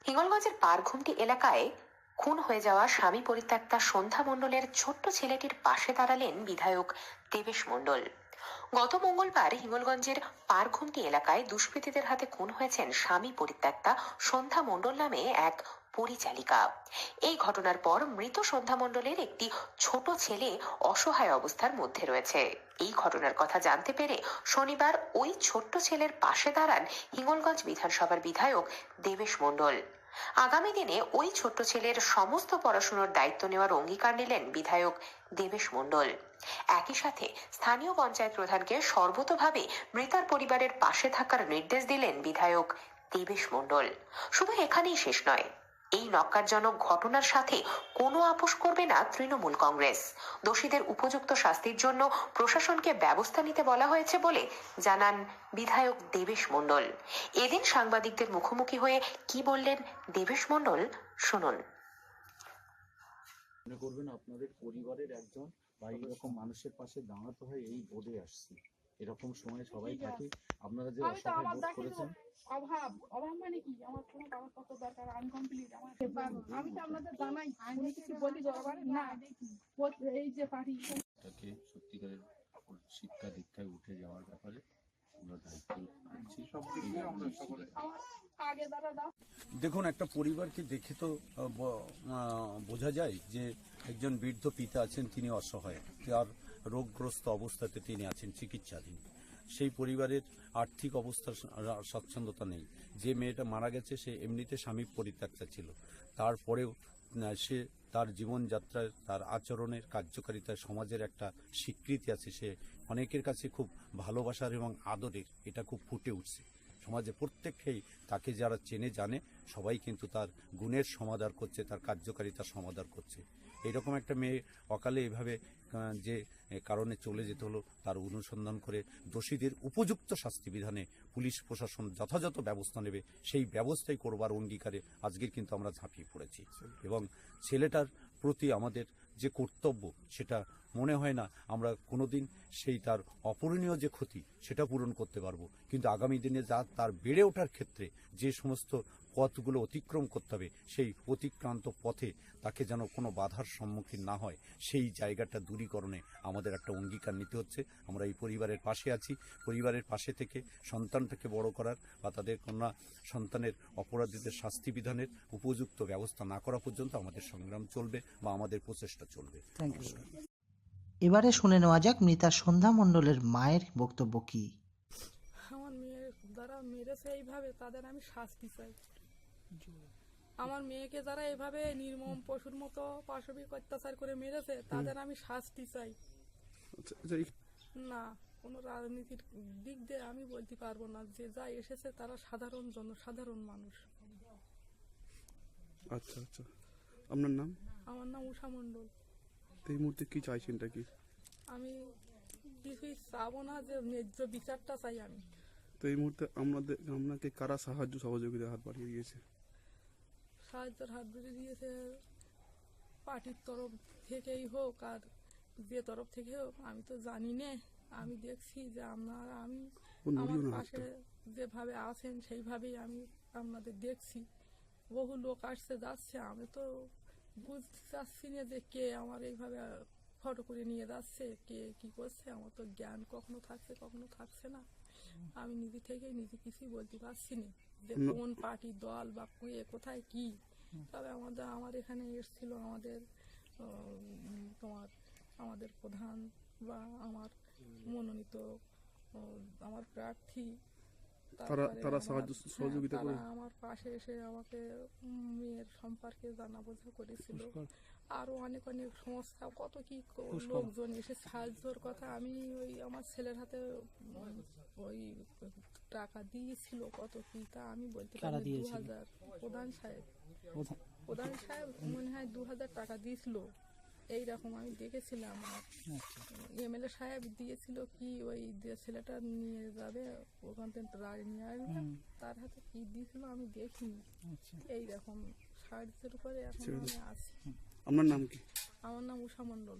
হিঙ্গলগঞ্জের পারঘুমটি এলাকায় খুন হয়ে যাওয়া স্বামী পরিত্যক্তা সন্ধ্যা মণ্ডলের ছোট্ট ছেলেটির পাশে দাঁড়ালেন বিধায়ক দেবেশ মণ্ডল। গত মঙ্গলবার হিঙ্গলগঞ্জের পারঘুমটি এলাকায় দুষ্কৃতীদের হাতে খুন হয়েছেন স্বামী পরিত্যক্তা সন্ধ্যা মণ্ডল নামে এক পরিচালিকা। এই ঘটনার পর মৃত সন্ধ্যা মণ্ডলের একটি ছোট ছেলে অসহায় অবস্থার মধ্যে রয়েছে। এই ঘটনার কথা জানতে পেরে শনিবার ওই ছোট্ট ছেলের পাশে দাঁড়ান হিঙ্গলগঞ্জ বিধানসভার বিধায়ক দেবেশ মণ্ডল। আগামী দিনে ওই ছোট্ট ছেলের সমস্ত পড়াশোনার দায়িত্ব নেওয়ার অঙ্গীকার নিলেন বিধায়ক দেবেশ মণ্ডল। একই সাথে স্থানীয় পঞ্চায়েত প্রধানকে সর্বতোভাবে মৃতার পরিবারের পাশে থাকার নির্দেশ দিলেন বিধায়ক দেবেশ মণ্ডল। শুধু এখানেই শেষ নয়, এই ন্যক্কারজনক ঘটনার সাথে কোনো আপোষ করবে না তৃণমূল কংগ্রেস। দোষীদের উপযুক্ত শাস্তির জন্য প্রশাসনকে ব্যবস্থা নিতে বলা হয়েছে বলে জানান বিধায়ক দেবেশ মণ্ডল। এদিন সাংবাদিকদের মুখোমুখি হয়ে কি বললেন দেবেশ মণ্ডল, শুনুন। মনে করবেন আপনাদের পরিবারের একজন বা এরকম মানুষের পাশে দাঁড়াতে হয়, এই বোধে আসছি। এরকম সময় সবাই থাকে। আপনারা যে অসহায় বোধ করেছেন, অভাব মানে কি, আমার কোনো কাগজপত্র দরকার, আনকমপ্লিট, আমার আমি তো আপনাদের জানাই, আমি কিছু বলি দরকার না। এই যে পার্টি তাকে সত্যিকারের শিক্ষা দীক্ষায় উঠে যাওয়ার ব্যাপারে আমরা দায়িত্ব নিচ্ছি। দেখুন, একটা পরিবারকে দেখে তো বোঝা যায় যে একজন বৃদ্ধ পিতা আছেন, তিনি অসহায়, তার রোগগ্রস্ত অবস্থাতে তিনি আছেন চিকিৎসাধীন। সেই পরিবারের আর্থিক অবস্থার স্বচ্ছন্দতা নেই। যে মেয়েটা মারা গেছে সে এমনিতে স্বামী পরিত্যক্তা ছিল, তারপরেও সে তার জীবনযাত্রায় তার আচরণের কার্যকারিতায় সমাজের একটা স্বীকৃতি আছে। সে অনেকের কাছে খুব ভালোবাসার এবং আদরের, এটা খুব ফুটে উঠছে সমাজে। প্রত্যেকেই তাকে যারা চেনে জানে, সবাই কিন্তু তার গুণের সমাদর করছে, তার কার্যকারিতার সমাদর করছে। এইরকম একটা মেয়ে অকালে এভাবে যে কারণে চলে যেতে হলো, তার অনুসন্ধান করে দোষীদের উপযুক্ত শাস্তি বিধানে পুলিশ প্রশাসন যথাযথ ব্যবস্থা নেবে, সেই ব্যবস্থাই করবার অঙ্গীকারে আজকের কিন্তু আমরা ঝাঁপিয়ে পড়েছি। এবং ছেলেটার প্রতি আমাদের যে কর্তব্য, সেটা মনে হয় না আমরা কোনোদিন সেই তার অপূরণীয় যে ক্ষতি সেটা পূরণ করতে পারবো। কিন্তু আগামী দিনে যা তার বেড়ে ওঠার ক্ষেত্রে যে সমস্ত পথগুলো অতিক্রম করতে হবে, সেই অতিক্রান্ত পথে তাকে যেন কোনো বাধার সম্মুখীন না হয়, সেই জায়গাটা দূরীকরণে আমাদের একটা অঙ্গীকার নিতে হচ্ছে। আমরা এই পরিবারের পাশে আছি। পরিবারের পাশে থেকে সন্তানটাকে বড় করার বা তাদের কন্যা সন্তানের অপরাধীদের শাস্তি বিধানের উপযুক্ত ব্যবস্থা না করা পর্যন্ত আমাদের সংগ্রাম চলবে বা আমাদের প্রচেষ্টা চলবে। এবারে শুনে নেওয়া যাক মৃতা সন্ধ্যা মণ্ডলের মায়ের বক্তব্য কি। আমার মেয়ের যারা মেরেছে এইভাবে, তাদের আমি শাস্তি চাই। আমার মেয়েকে যারা এইভাবে নির্মম পশুর মতো পাশবিক অত্যাচার করে মেরেছে, তাদের আমি শাস্তি চাই। না, কোনো রাজনীতির দিক দিয়ে আমি বলতে পারবো না। যে যা এসেছে তারা সাধারণ মানুষ। আচ্ছা আচ্ছা, আপনার নাম? আমার নাম উষা মণ্ডল। এই মুহূর্তে কি চাইছেন? কি আমি কিছুই চাবো না, যে ন্যায্য বিচারটা চাই আমি। তো এই মুহূর্তে আপনাকে কারা সাহায্য সহযোগিতা হাত বাড়িয়ে দিয়েছে? সাহায্যের হাত বাড়িয়ে দিয়েছে পার্টির তরফ থেকেই হোক আর যে তরফ থেকে হোক, আমি তো জানি না। আমি দেখছি যে আমি আমার পাশে যেভাবে আছেন সেইভাবেই আমি আপনাদের দেখছি। বহু লোক আসছে যাচ্ছে, আমি তো বুঝতে চাচ্ছি না যে কে আমার এইভাবে ফটো করে নিয়ে যাচ্ছে, কে কি করছে। আমার তো জ্ঞান কখনো থাকছে কখনো থাকছে না। আমি নিজে থেকেই নিজে কিছুই বলতে পারছি না যে কোন পার্টি দল বা কোথায় কি। তবে আমার এখানে এসেছিল আমাদের প্রধান বা আমার মনোনীত আমার প্রার্থী, তারা সাহায্য সহযোগিতা করে আমার পাশে এসে আমাকে মেয়ের সম্পর্কে জানা বোঝা করেছিল। আরো অনেক সংস্থা, কত কি লোকজন এসে সাহায্যর কথা। আমি ওই আমার ছেলের হাতে ওই টাকা দিয়েছিল, কত কি তা আমি বলতে পারি। 2000 প্রধান সাহেব মনে হয় 2000 টাকা দিয়েছিল, এইরকম আমি দেখেছিলাম। আর এমএলএ সাহেব দিয়েছিল কি, ওই যে ছেলেটা নিয়ে যাবে ওখান থেকে রায় নিয়ে আসবে, তার হাতে কি দিয়েছিল আমি দেখিনি। এইরকম সাহায্যের উপরে এখন আমি আছি। আপনার নাম কি? আমার নাম উষা মণ্ডল।